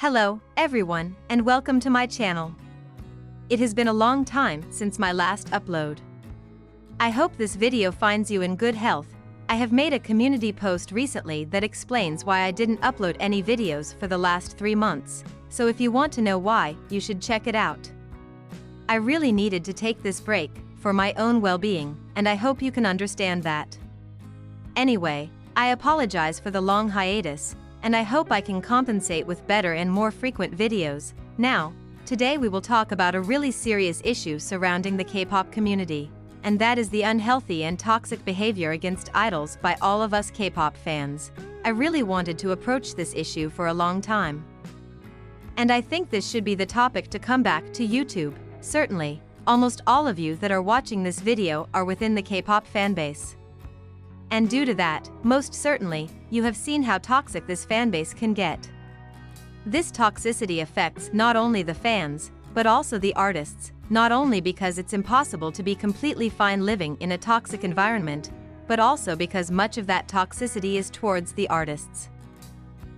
Hello, everyone, and welcome to my channel. It has been a long time since my last upload. I hope this video finds you in good health. I have made a community post recently that explains why I didn't upload any videos for the last 3 months, so if you want to know why, you should check it out. I really needed to take this break, for my own well-being, and I hope you can understand that. Anyway, I apologize for the long hiatus, and I hope I can compensate with better and more frequent videos. Now, today we will talk about a really serious issue surrounding the K-pop community, and that is the unhealthy and toxic behavior against idols by all of us K-pop fans. I really wanted to approach this issue for a long time. And I think this should be the topic to come back to YouTube. Certainly, almost all of you that are watching this video are within the K-pop fanbase. And due to that, most certainly, you have seen how toxic this fanbase can get. This toxicity affects not only the fans, but also the artists, not only because it's impossible to be completely fine living in a toxic environment, but also because much of that toxicity is towards the artists.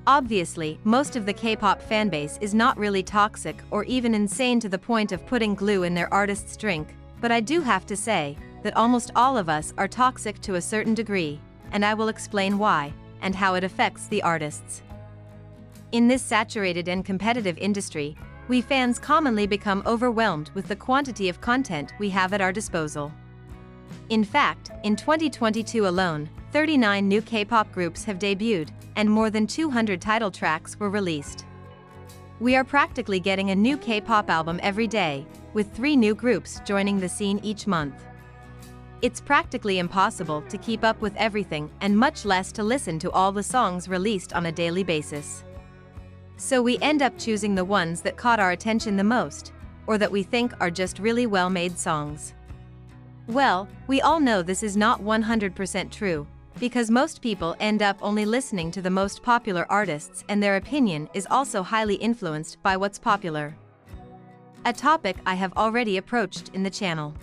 Obviously, most of the K-pop fanbase is not really toxic or even insane to the point of putting glue in their artist's drink, but I do have to say that almost all of us are toxic to a certain degree, and I will explain why, and how it affects the artists. In this saturated and competitive industry, we fans commonly become overwhelmed with the quantity of content we have at our disposal. In fact, in 2022 alone, 39 new K-pop groups have debuted, and more than 200 title tracks were released. We are practically getting a new K-pop album every day, with 3 new groups joining the scene each month. It's practically impossible to keep up with everything and much less to listen to all the songs released on a daily basis. So we end up choosing the ones that caught our attention the most, or that we think are just really well-made songs. Well, we all know this is not 100% true, because most people end up only listening to the most popular artists and their opinion is also highly influenced by what's popular. A topic I have already approached in the channel.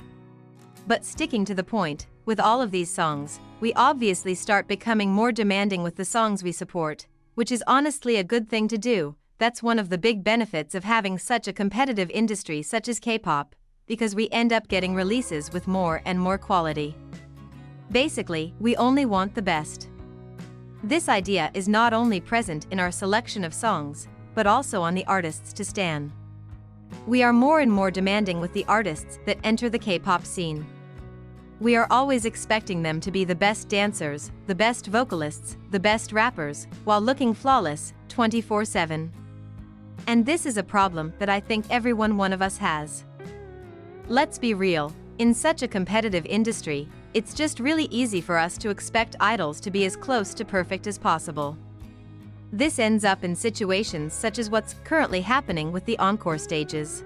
But sticking to the point, with all of these songs, we obviously start becoming more demanding with the songs we support, which is honestly a good thing to do. That's one of the big benefits of having such a competitive industry such as K-pop, because we end up getting releases with more and more quality. Basically, we only want the best. This idea is not only present in our selection of songs, but also on the artists to stan. We are more and more demanding with the artists that enter the K-pop scene. We are always expecting them to be the best dancers, the best vocalists, the best rappers, while looking flawless, 24/7. And this is a problem that I think every one of us has. Let's be real, in such a competitive industry, it's just really easy for us to expect idols to be as close to perfect as possible. This ends up in situations such as what's currently happening with the Encore Stages.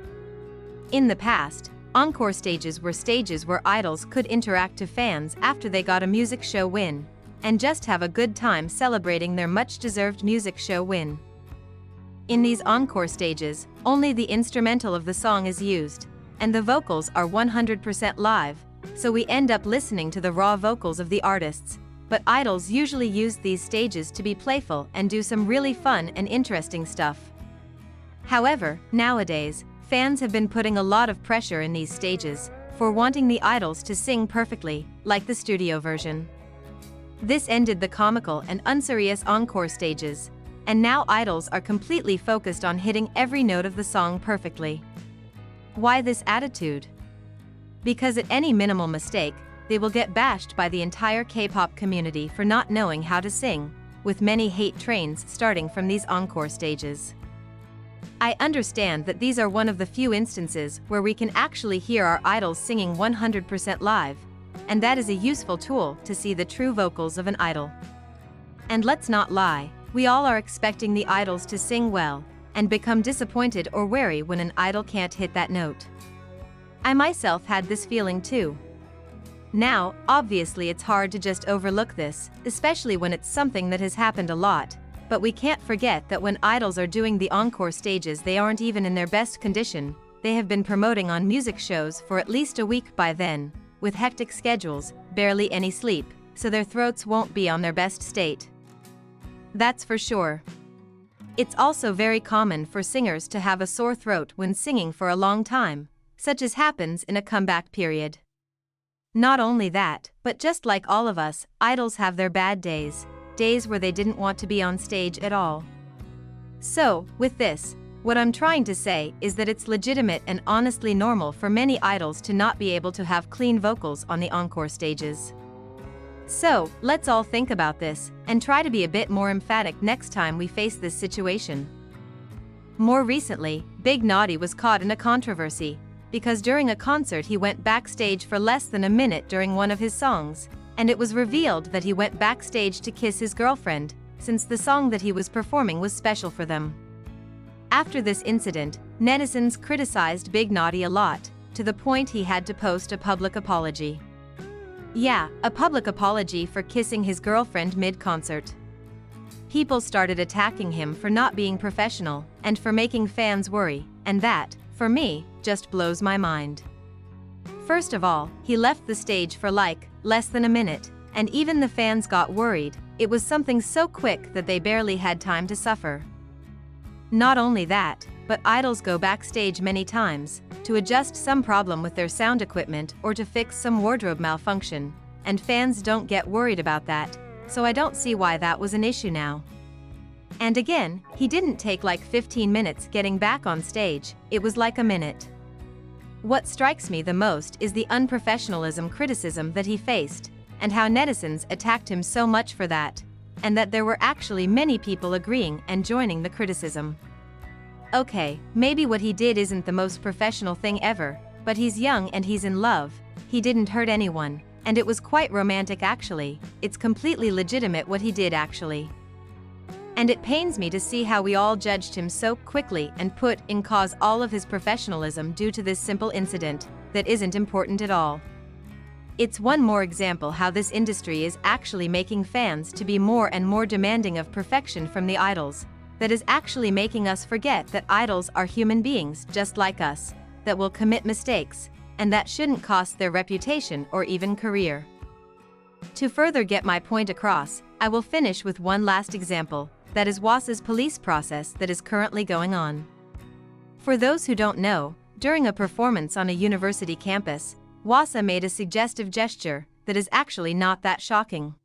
In the past, Encore Stages were stages where idols could interact to fans after they got a music show win, and just have a good time celebrating their much-deserved music show win. In these Encore Stages, only the instrumental of the song is used, and the vocals are 100% live, so we end up listening to the raw vocals of the artists. But idols usually use these stages to be playful and do some really fun and interesting stuff. However, nowadays, fans have been putting a lot of pressure in these stages, for wanting the idols to sing perfectly, like the studio version. This ended the comical and unserious Encore Stages, and now idols are completely focused on hitting every note of the song perfectly. Why this attitude? Because at any minimal mistake, they will get bashed by the entire K-pop community for not knowing how to sing, with many hate trains starting from these Encore Stages. I understand that these are one of the few instances where we can actually hear our idols singing 100% live, and that is a useful tool to see the true vocals of an idol. And let's not lie, we all are expecting the idols to sing well, and become disappointed or wary when an idol can't hit that note. I myself had this feeling too. Now, obviously it's hard to just overlook this, especially when it's something that has happened a lot, but we can't forget that when idols are doing the Encore Stages they aren't even in their best condition. They have been promoting on music shows for at least a week by then, with hectic schedules, barely any sleep, so their throats won't be on their best state. That's for sure. It's also very common for singers to have a sore throat when singing for a long time, such as happens in a comeback period. Not only that, but just like all of us, idols have their bad days, days where they didn't want to be on stage at all. So, with this, what I'm trying to say is that it's legitimate and honestly normal for many idols to not be able to have clean vocals on the encore stages. So, let's all think about this, and try to be a bit more emphatic next time we face this situation. More recently, Big Naughty was caught in a controversy, because during a concert he went backstage for less than a minute during one of his songs, and it was revealed that he went backstage to kiss his girlfriend, since the song that he was performing was special for them. After this incident, netizens criticized Big Naughty a lot, to the point he had to post a public apology. Yeah, a public apology for kissing his girlfriend mid-concert. People started attacking him for not being professional, and for making fans worry, and that, for me, just blows my mind. First of all, he left the stage for less than a minute, and even the fans got worried. It was something so quick that they barely had time to suffer. Not only that, but idols go backstage many times, to adjust some problem with their sound equipment or to fix some wardrobe malfunction, and fans don't get worried about that, so I don't see why that was an issue now. And again, he didn't take 15 minutes getting back on stage, it was like a minute. What strikes me the most is the unprofessionalism criticism that he faced, and how netizens attacked him so much for that, and that there were actually many people agreeing and joining the criticism. Okay, maybe what he did isn't the most professional thing ever, but he's young and he's in love, he didn't hurt anyone, and it was quite romantic actually, it's completely legitimate what he did actually. And it pains me to see how we all judged him so quickly and put in cause all of his professionalism due to this simple incident, that isn't important at all. It's one more example how this industry is actually making fans to be more and more demanding of perfection from the idols, that is actually making us forget that idols are human beings just like us, that will commit mistakes, and that shouldn't cost their reputation or even career. To further get my point across, I will finish with one last example, that is Hwasa's police process that is currently going on. For those who don't know, during a performance on a university campus, Hwasa made a suggestive gesture that is actually not that shocking.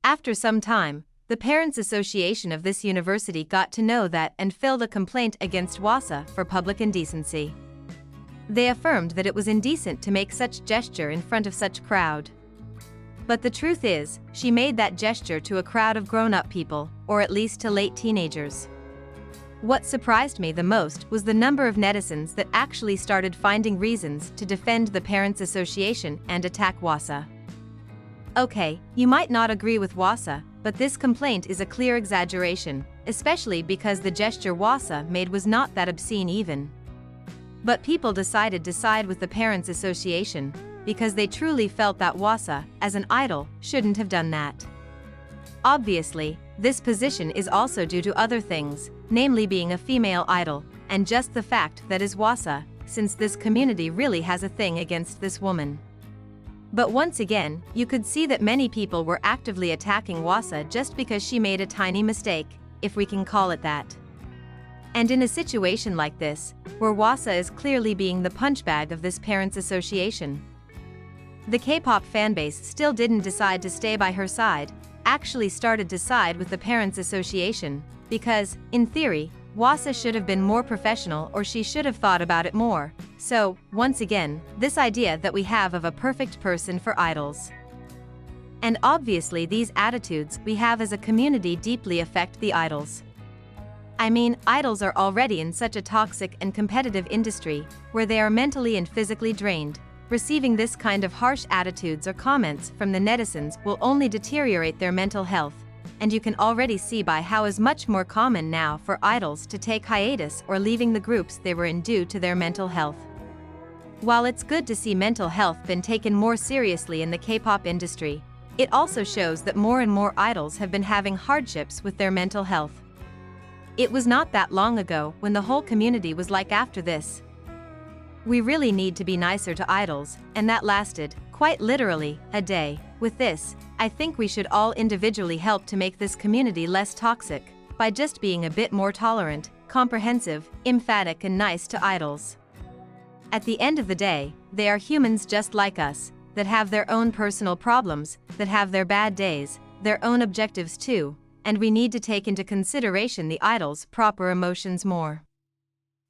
After some time, the Parents' Association of this university got to know that and filed a complaint against Hwasa for public indecency. They affirmed that it was indecent to make such gesture in front of such crowd. But the truth is, she made that gesture to a crowd of grown-up people, or at least to late teenagers. What surprised me the most was the number of netizens that actually started finding reasons to defend the Parents' Association and attack Hwasa. Okay, you might not agree with Hwasa, but this complaint is a clear exaggeration, especially because the gesture Hwasa made was not that obscene even. But people decided to side with the Parents' Association, because they truly felt that Hwasa, as an idol, shouldn't have done that. Obviously, this position is also due to other things, namely being a female idol, and just the fact that is Hwasa, since this community really has a thing against this woman. But once again, you could see that many people were actively attacking Hwasa just because she made a tiny mistake, if we can call it that. And in a situation like this, where Hwasa is clearly being the punchbag of this Parents' Association, the K-pop fanbase still didn't decide to stay by her side, actually started to side with the Parents' Association, because, in theory, Hwasa should have been more professional or she should have thought about it more. So, once again, this idea that we have of a perfect person for idols. And obviously these attitudes we have as a community deeply affect the idols. I mean, idols are already in such a toxic and competitive industry, where they are mentally and physically drained. Receiving this kind of harsh attitudes or comments from the netizens will only deteriorate their mental health, and you can already see by how is much more common now for idols to take hiatus or leaving the groups they were in due to their mental health. While it's good to see mental health been taken more seriously in the K-pop industry, it also shows that more and more idols have been having hardships with their mental health. It was not that long ago when the whole community was like after this. We really need to be nicer to idols, and that lasted, quite literally, a day. With this, I think we should all individually help to make this community less toxic, by just being a bit more tolerant, comprehensive, emphatic and nice to idols. At the end of the day, they are humans just like us, that have their own personal problems, that have their bad days, their own objectives too, and we need to take into consideration the idols' proper emotions more.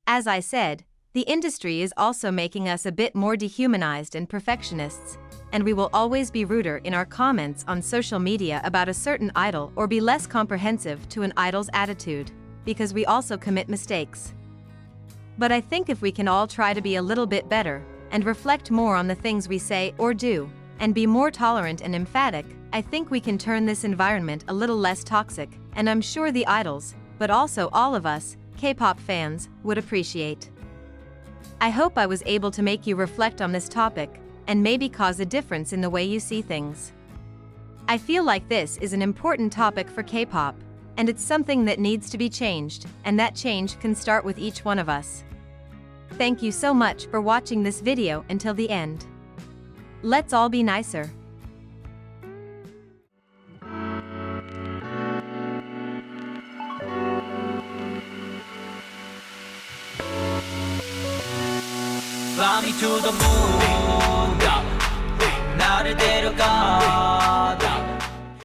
As I said, the industry is also making us a bit more dehumanized and perfectionists, and we will always be ruder in our comments on social media about a certain idol or be less comprehensive to an idol's attitude, because we also commit mistakes. But I think if we can all try to be a little bit better, and reflect more on the things we say or do, and be more tolerant and emphatic, I think we can turn this environment a little less toxic, and I'm sure the idols, but also all of us, K-pop fans, would appreciate. I hope I was able to make you reflect on this topic, and maybe cause a difference in the way you see things. I feel like this is an important topic for K-pop, and it's something that needs to be changed, and that change can start with each one of us. Thank you so much for watching this video until the end. Let's all be nicer. Fly me to the moon, 나를 데려가